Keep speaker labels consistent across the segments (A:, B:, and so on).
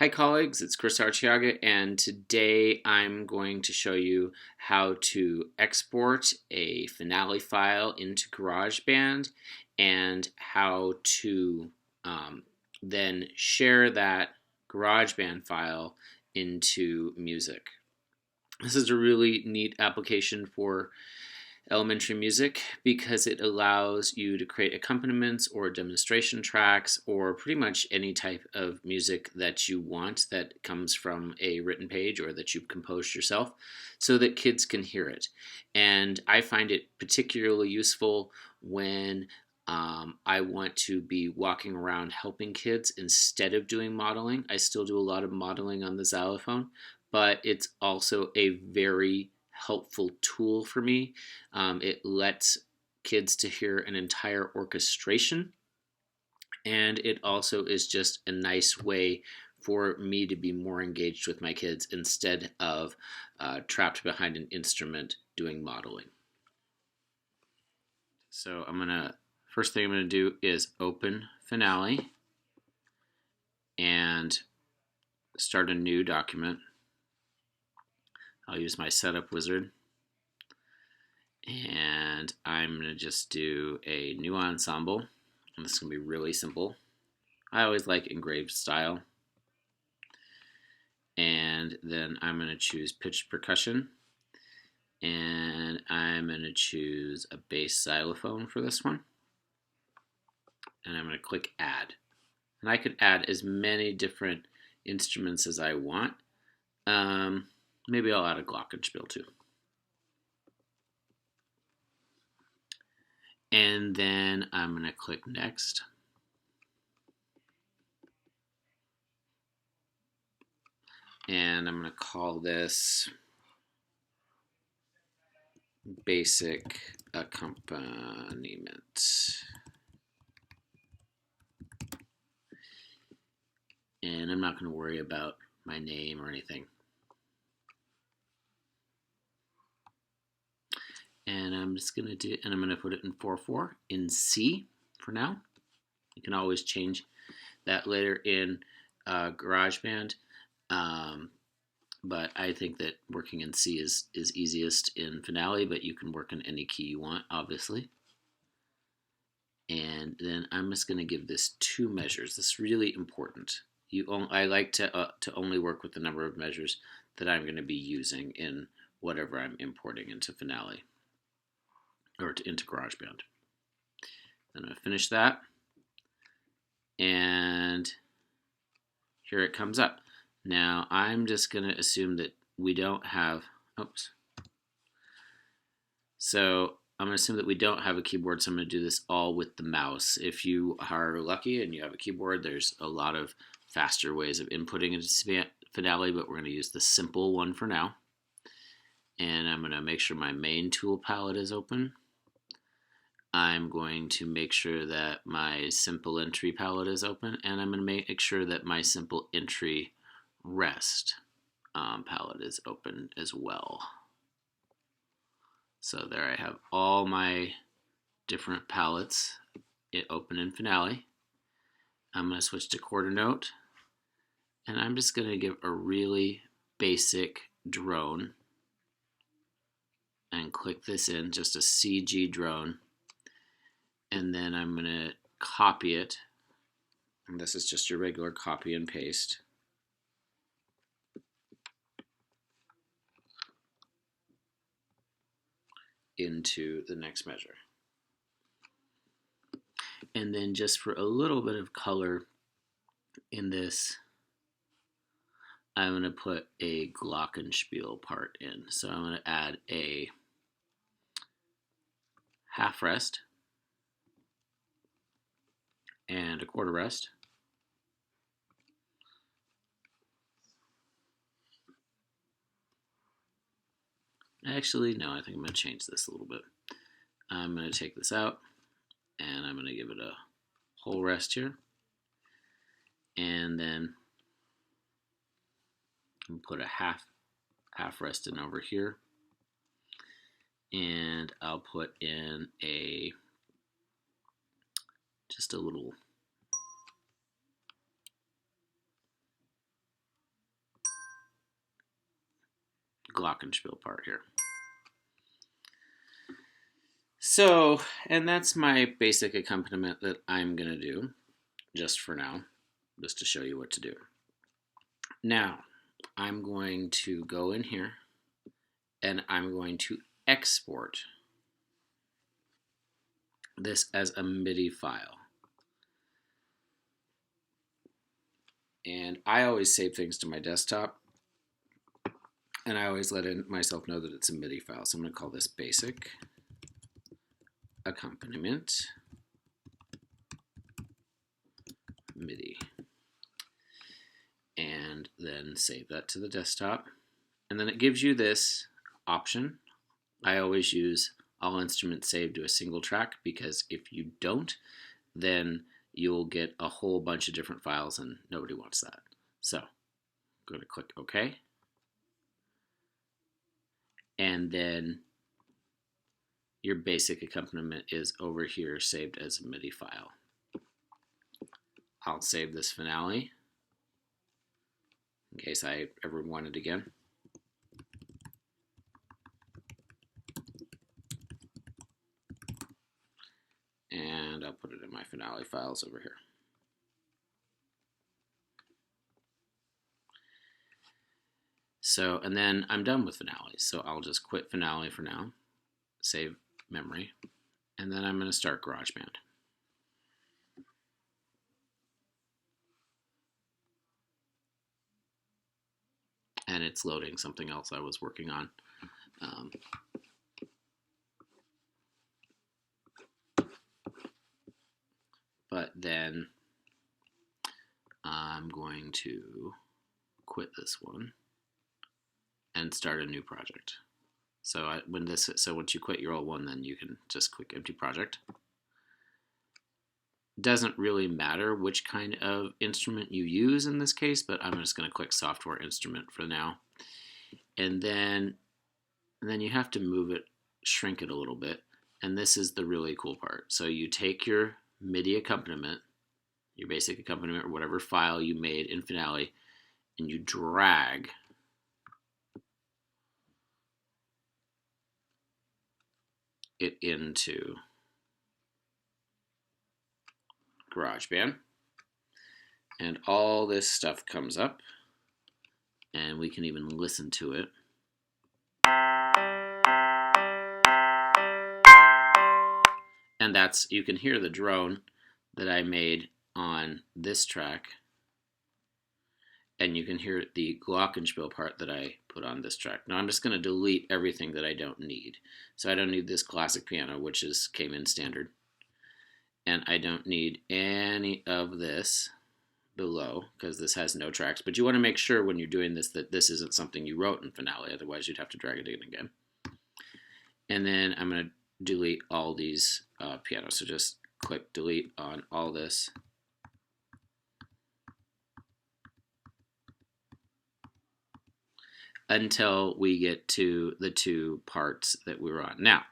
A: Hi colleagues, it's Chris Archiaga, and today I'm going to show you how to export a Finale file into GarageBand and how to then share that GarageBand file into music. This is a really neat application for elementary music because it allows you to create accompaniments or demonstration tracks or pretty much any type of music that you want that comes from a written page or that you've composed yourself so that kids can hear it. And I find it particularly useful when I want to be walking around helping kids instead of doing modeling. I still do a lot of modeling on the xylophone, but it's also a very helpful tool for me. It lets kids to hear an entire orchestration, and it also is just a nice way for me to be more engaged with my kids instead of trapped behind an instrument doing modeling. So first thing I'm gonna do is open Finale and start a new document. I'll use my setup wizard, and I'm going to just do a new ensemble, and this is going to be really simple. I always like engraved style. And then I'm going to choose pitched percussion, and I'm going to choose a bass xylophone for this one, and I'm going to click add. And I could add as many different instruments as I want. Maybe I'll add a glockenspiel too. And then I'm going to click next. And I'm going to call this basic accompaniment. And I'm not going to worry about my name or anything. And I'm just going to I'm going to put it in 4/4 in C for now. You can always change that later in GarageBand, but I think that working in C is easiest in Finale, but you can work in any key you want, obviously. And then I'm just going to give this 2 measures. This is really important. I like to only work with the number of measures that I'm going to be using in whatever I'm importing into Finale or into GarageBand. Then I'm going to finish that, and here it comes up. Now I'm just going to assume that we don't have, so I'm going to assume that we don't have a keyboard, so I'm going to do this all with the mouse. If you are lucky and you have a keyboard, there's a lot of faster ways of inputting into Finale, but we're going to use the simple one for now. And I'm going to make sure my main tool palette is open. I'm going to make sure that my simple entry palette is open, and I'm going to make sure that my simple entry rest palette is open as well. So there I have all my different palettes open in Finale. I'm going to switch to quarter note, and I'm just going to give a really basic drone and click this in, just a CG drone. And then I'm going to copy it, and this is just your regular copy and paste. Into the next measure. And then just for a little bit of color in this, I'm going to put a glockenspiel part in. So I'm going to add a half rest and a quarter rest. Actually, no, I think I'm going to change this a little bit. I'm going to take this out, and I'm going to give it a whole rest here. And then I'm put a half rest in over here. And I'll put in just a little glockenspiel part here. So, and that's my basic accompaniment that I'm going to do just for now, just to show you what to do. Now, I'm going to go in here and I'm going to export this as a Midi file. And I always save things to my desktop, and I always let myself know that it's a Midi file. So I'm going to call this basic accompaniment Midi, and then save that to the desktop. And then it gives you this option. I always use all instruments saved to a single track, because if you don't, then you'll get a whole bunch of different files and nobody wants that. So I'm going to click OK. And then your basic accompaniment is over here saved as a Midi file. I'll save this finale in case I ever want it again. And I'll put it in my finale files over here. So, and then I'm done with finale. So I'll just quit finale for now, save memory, and then I'm going to start GarageBand. And it's loading something else I was working on. But then I'm going to quit this one and start a new project. So once you quit your old one, then you can just click empty project. Doesn't really matter which kind of instrument you use in this case, but I'm just going to click software instrument for now. And then you have to move it, shrink it a little bit. And this is the really cool part. So you take your Midi accompaniment, your basic accompaniment, or whatever file you made in Finale, and you drag it into GarageBand, and all this stuff comes up, and we can even listen to it. And you can hear the drone that I made on this track, and you can hear the glockenspiel part that I put on this track. Now I'm just going to delete everything that I don't need. So I don't need this classic piano, which came in standard. And I don't need any of this below, because this has no tracks. But you want to make sure when you're doing this that this isn't something you wrote in Finale, otherwise you'd have to drag it in again. And then I'm going to delete all these pianos. So just click delete on all this. Until we get to the two parts that we were on. Now,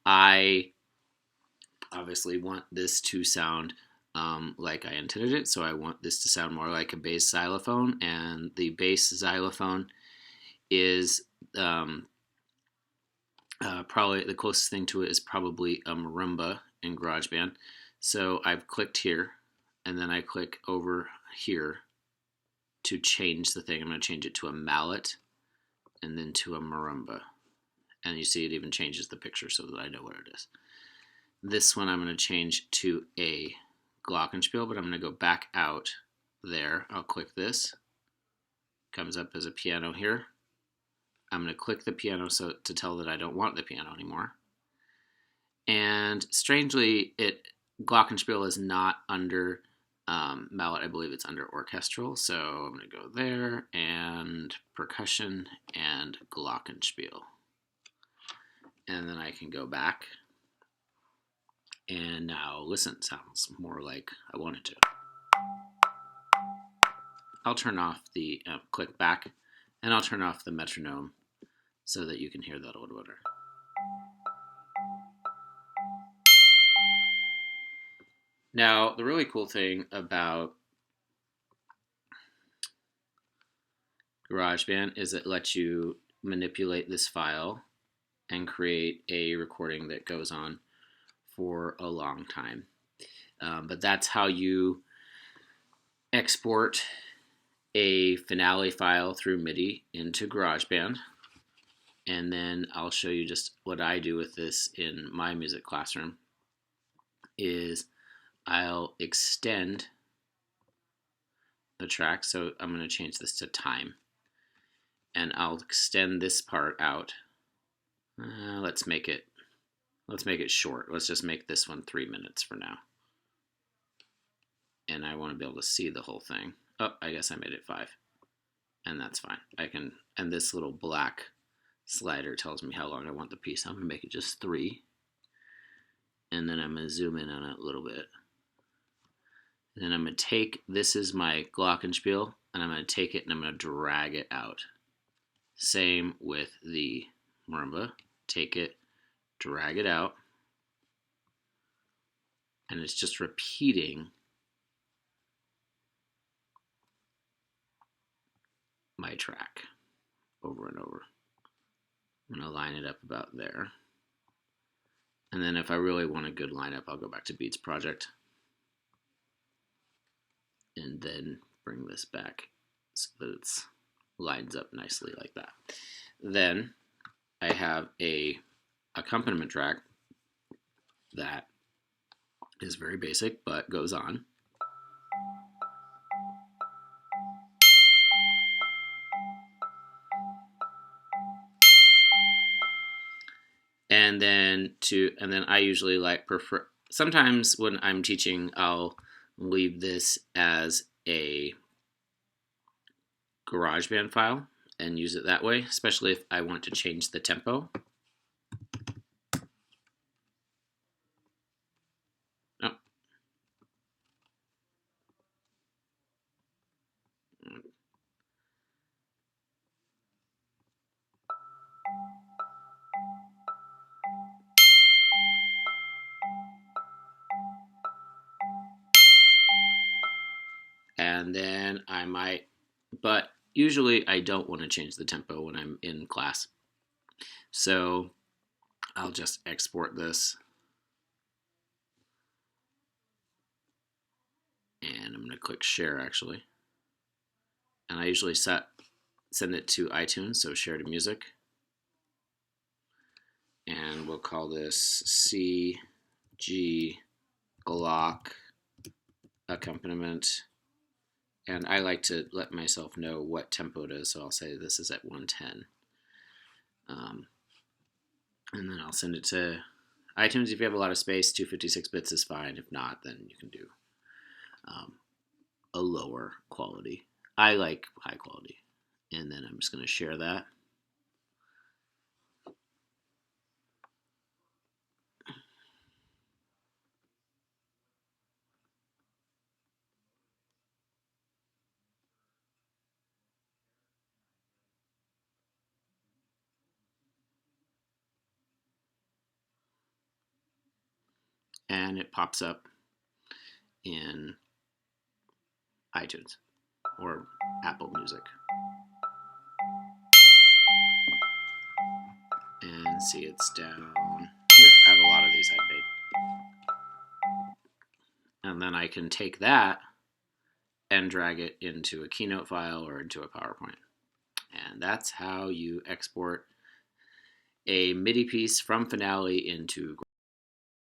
A: I obviously want this to sound like I intended it, so I want this to sound more like a bass xylophone, and the bass xylophone is probably the closest thing to it is probably a marimba in GarageBand. So I've clicked here, and then I click over here to change the thing. I'm going to change it to a mallet, and then to a marimba. And you see it even changes the picture so that I know what it is. This one I'm going to change to a glockenspiel, but I'm going to go back out there. I'll click this. Comes up as a piano here. I'm going to click the piano to tell that I don't want the piano anymore. And strangely, glockenspiel is not under mallet. I believe it's under orchestral. So I'm going to go there and percussion and glockenspiel. And then I can go back. And now listen, sounds more like I want it to. I'll turn off the click back, and I'll turn off the metronome so that you can hear that a little better. Now, the really cool thing about GarageBand is it lets you manipulate this file and create a recording that goes on for a long time. But that's how you export a finale file through MIDI into GarageBand. And then I'll show you just what I do with this in my music classroom is I'll extend the track. So I'm going to change this to time. And I'll extend this part out. Let's make it short. Let's just make this one 3 minutes for now. And I want to be able to see the whole thing. Oh, I guess I made it 5. And that's fine. And this little black slider tells me how long I want the piece. I'm going to make it just 3. And then I'm going to zoom in on it a little bit. And then I'm going to take, this is my glockenspiel, and I'm going to take it and I'm going to drag it out. Same with the marimba. Take it, drag it out, and it's just repeating my track over and over. I'm going to line it up about there. And then if I really want a good lineup, I'll go back to Beats Project and then bring this back so that it lines up nicely like that. Then I have a accompaniment track that is very basic but goes on. And then I usually prefer, sometimes when I'm teaching I'll leave this as a GarageBand file and use it that way, especially if I want to change the tempo. Oh. And then I might, but usually I don't want to change the tempo when I'm in class. So I'll just export this. And I'm going to click share actually. And I usually send it to iTunes, so share to music. And we'll call this CG Glock accompaniment. And I like to let myself know what tempo it is, so I'll say this is at 110. And then I'll send it to iTunes. If you have a lot of space, 256 bits is fine. If not, then you can do a lower quality. I like high quality. And then I'm just going to share that. And it pops up in iTunes or Apple Music. And see, it's down here. I have a lot of these I've made. And then I can take that and drag it into a Keynote file or into a PowerPoint. And that's how you export a MIDI piece from Finale into